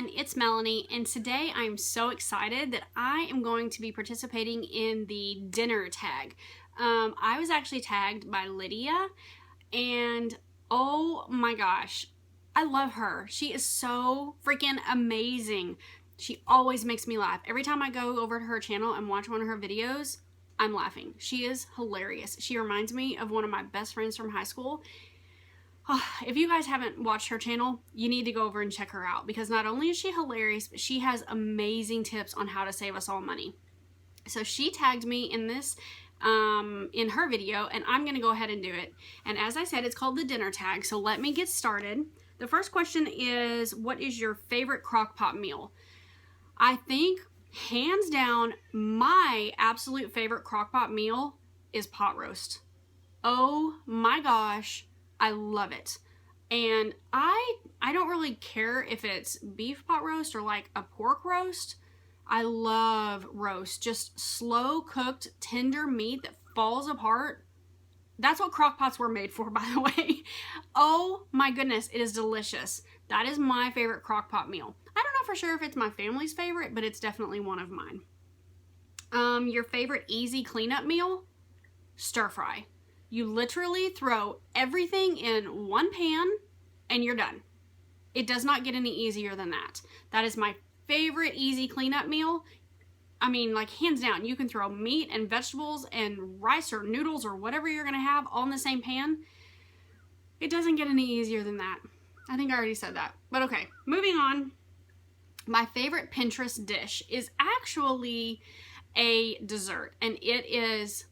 everyone, it's Melony, and today I'm so excited that I am going to be participating in the dinner tag. I was actually tagged by Lydia, and oh my gosh, I love her. She is so freaking amazing. She always makes me laugh. Every time I go over to her channel and watch one of her videos, I'm laughing. She is hilarious. She reminds me of one of my best friends from high school. If you guys haven't watched her channel, you need to go over and check her out, because not only is she hilarious, but she has amazing tips on how to save us all money. So she tagged me in this, in her video, and I'm going to go ahead and do it. And as I said, it's called the dinner tag. So let me get started. The first question is, what is your favorite crock pot meal? I think hands down, my absolute favorite crock pot meal is pot roast. Oh my gosh. I love it. And I don't really care if it's beef pot roast or like a pork roast. I love roast. Just slow cooked, tender meat that falls apart. That's what crock pots were made for, by the way. Oh my goodness, it is delicious. That is my favorite crock pot meal. I don't know for sure if it's my family's favorite, but it's definitely one of mine. Your favorite easy cleanup meal? Stir fry. You literally throw everything in one pan and you're done. It does not get any easier than that. That is my favorite easy cleanup meal. I mean, like, hands down. You can throw meat and vegetables and rice or noodles or whatever you're going to have all in the same pan. It doesn't get any easier than that. I think I already said that. But okay, moving on. My favorite Pinterest dish is actually a dessert, and it is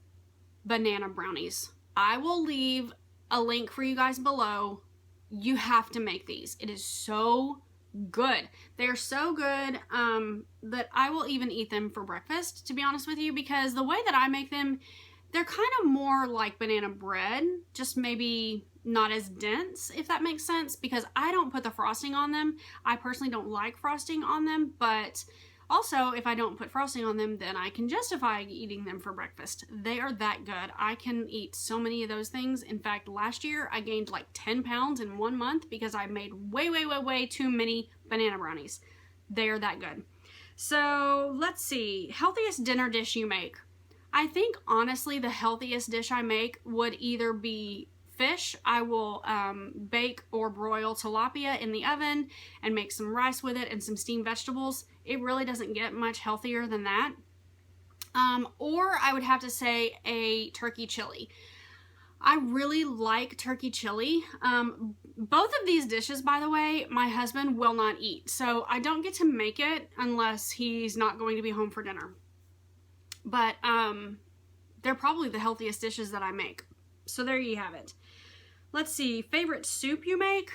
banana brownies. I will leave a link for you guys below. You have to make these. It is so good. They're so good that I will even eat them for breakfast, to be honest with you, because the way that I make them, they're kind of more like banana bread, just maybe not as dense, if that makes sense, because I don't put the frosting on them. I personally don't like frosting on them, but also, if I don't put frosting on them, then I can justify eating them for breakfast. They are that good. I can eat so many of those things. In fact, last year I gained like 10 pounds in 1 month because I made way too many banana brownies. They are that good. So let's see. Healthiest dinner dish you make. I think honestly the healthiest dish I make would either be fish. I will bake or broil tilapia in the oven and make some rice with it and some steamed vegetables. It really doesn't get much healthier than that. Or I would have to say a turkey chili. I really like turkey chili. Both of these dishes, by the way, my husband will not eat. So I don't get to make it unless he's not going to be home for dinner. But they're probably the healthiest dishes that I make. So there you have it. Let's see, favorite soup you make?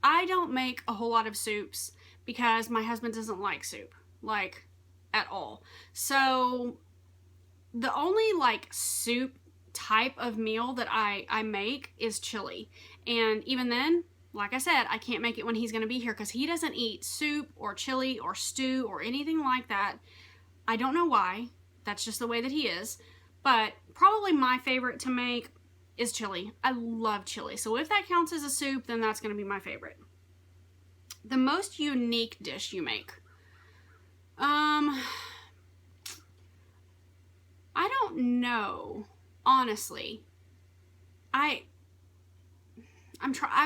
I don't make a whole lot of soups because my husband doesn't like soup, like, at all. So the only like soup type of meal that I make is chili. And even then, like I said, I can't make it when he's gonna be here because he doesn't eat soup or chili or stew or anything like that. I don't know why. That's just the way that he is. But probably my favorite to make is chili. I love chili. So if that counts as a soup, then that's going to be my favorite. The most unique dish you make. I don't know, honestly. I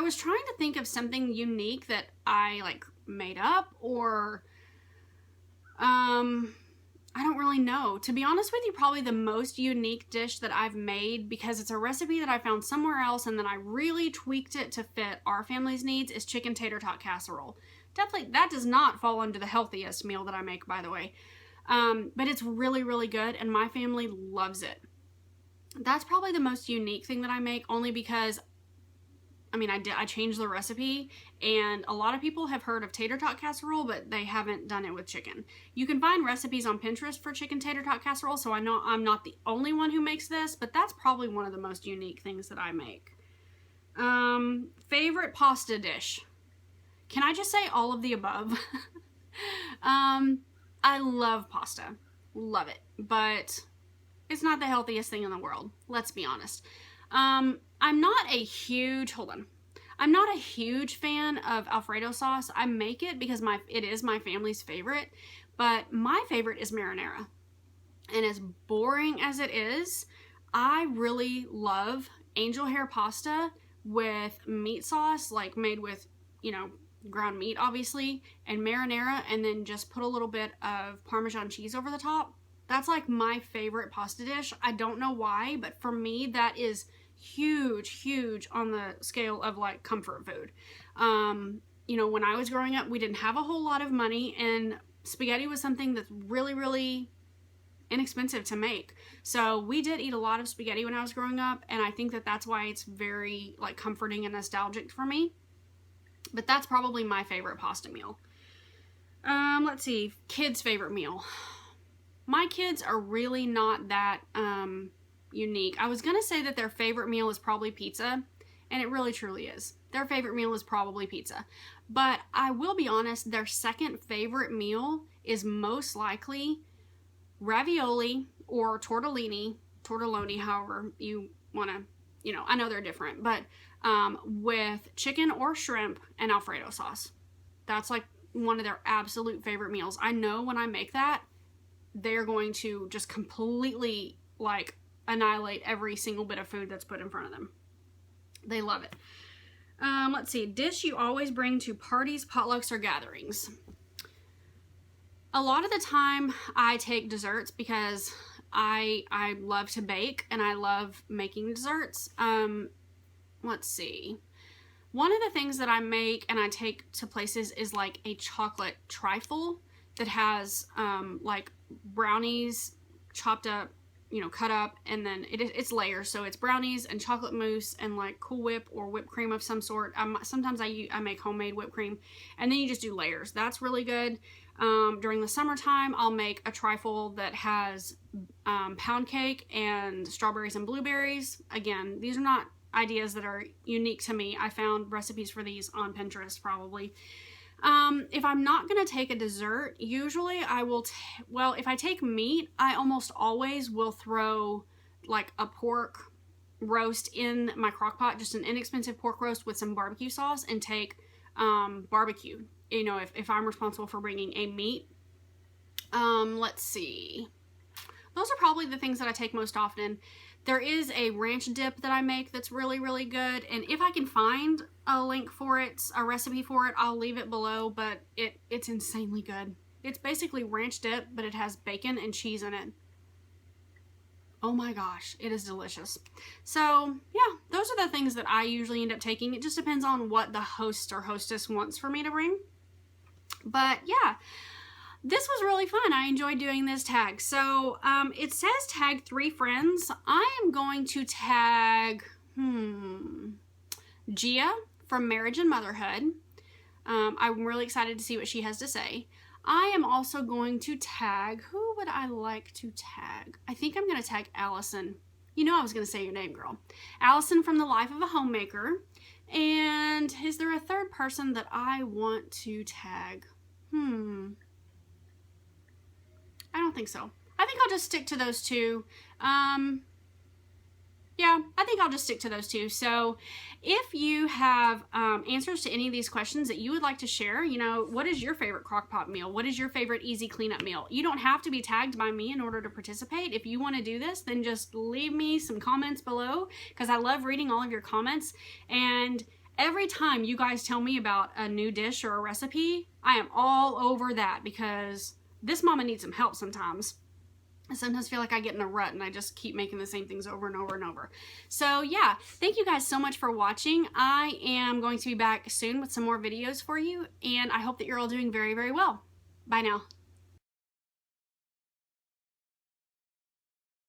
was trying to think of something unique that I like made up, or I don't really know. To be honest with you, probably the most unique dish that I've made, because it's a recipe that I found somewhere else and then I really tweaked it to fit our family's needs, is chicken tater tot casserole. Definitely, that does not fall under the healthiest meal that I make, by the way. But it's really good and my family loves it. That's probably the most unique thing that I make, only because I mean, I changed the recipe, and a lot of people have heard of tater tot casserole, but they haven't done it with chicken. You can find recipes on Pinterest for chicken tater tot casserole, so I know I'm not the only one who makes this, but that's probably one of the most unique things that I make. Favorite pasta dish. Can I just say all of the above? I love pasta. Love it. But it's not the healthiest thing in the world. Let's be honest. I'm not a huge, I'm not a huge fan of Alfredo sauce. I make it because it is my family's favorite, but my favorite is marinara. And as boring as it is, I really love angel hair pasta with meat sauce, like made with, you know, ground meat obviously, and marinara, and then just put a little bit of Parmesan cheese over the top. That's like my favorite pasta dish. I don't know why, but for me that is huge on the scale of like comfort food. You know, when I was growing up, we didn't have a whole lot of money, and spaghetti was something that's really inexpensive to make. So we did eat a lot of spaghetti when I was growing up, and I think that that's why it's very like comforting and nostalgic for me. But that's probably my favorite pasta meal. Let's see, kids' favorite meal. My kids are really not that unique. I was gonna say that their favorite meal is probably pizza, and it really truly is. Their favorite meal is probably pizza. But I will be honest, their second favorite meal is most likely ravioli or tortellini, however you want to, you know, I know they're different, but with chicken or shrimp and Alfredo sauce. That's like one of their absolute favorite meals. I know when I make that, they're going to just completely like annihilate every single bit of food that's put in front of them. They love it. Let's see, dish you always bring to parties, potlucks, or gatherings. A lot of the time I take desserts because I love to bake and I love making desserts. Let's see. One of the things that I make and I take to places is like a chocolate trifle that has like brownies chopped up, you know, cut up, and then it's layers. So it's brownies and chocolate mousse and like Cool Whip or whipped cream of some sort. Sometimes I make homemade whipped cream, and then you just do layers. That's really good. During the summertime, I'll make a trifle that has pound cake and strawberries and blueberries. Again, these are not ideas that are unique to me. I found recipes for these on Pinterest probably. If I'm not going to take a dessert, usually I will, well, if I take meat, I almost always will throw like a pork roast in my crock pot, just an inexpensive pork roast with some barbecue sauce, and take barbecue, you know, if I'm responsible for bringing a meat. Let's see. Those are probably the things that I take most often. There is a ranch dip that I make that's really good, and if I can find a link for it, a recipe for it, I'll leave it below, but it's insanely good. It's basically ranch dip, but it has bacon and cheese in it. Oh my gosh, it is delicious. So yeah, those are the things that I usually end up taking. It just depends on what the host or hostess wants for me to bring. But yeah, this was really fun. I enjoyed doing this tag. So it says tag 3 friends. I am going to tag Gia from Marriage and Motherhood. I'm really excited to see what she has to say. I am also going to tag, who would I like to tag? I think I'm going to tag Allison. You know I was going to say your name, girl. Allison from The Life of a Homemaker. And is there a third person that I want to tag? I don't think so. I think I'll just stick to those two. Yeah, I think I'll just stick to those two. So if you have answers to any of these questions that you would like to share, you know, what is your favorite crock pot meal? What is your favorite easy cleanup meal? You don't have to be tagged by me in order to participate. If you want to do this, then just leave me some comments below, because I love reading all of your comments. And every time you guys tell me about a new dish or a recipe, I am all over that, because this mama needs some help sometimes. I sometimes feel like I get in a rut and I just keep making the same things over and over and over. So yeah, thank you guys so much for watching. I am going to be back soon with some more videos for you, and I hope that you're all doing very well. Bye now.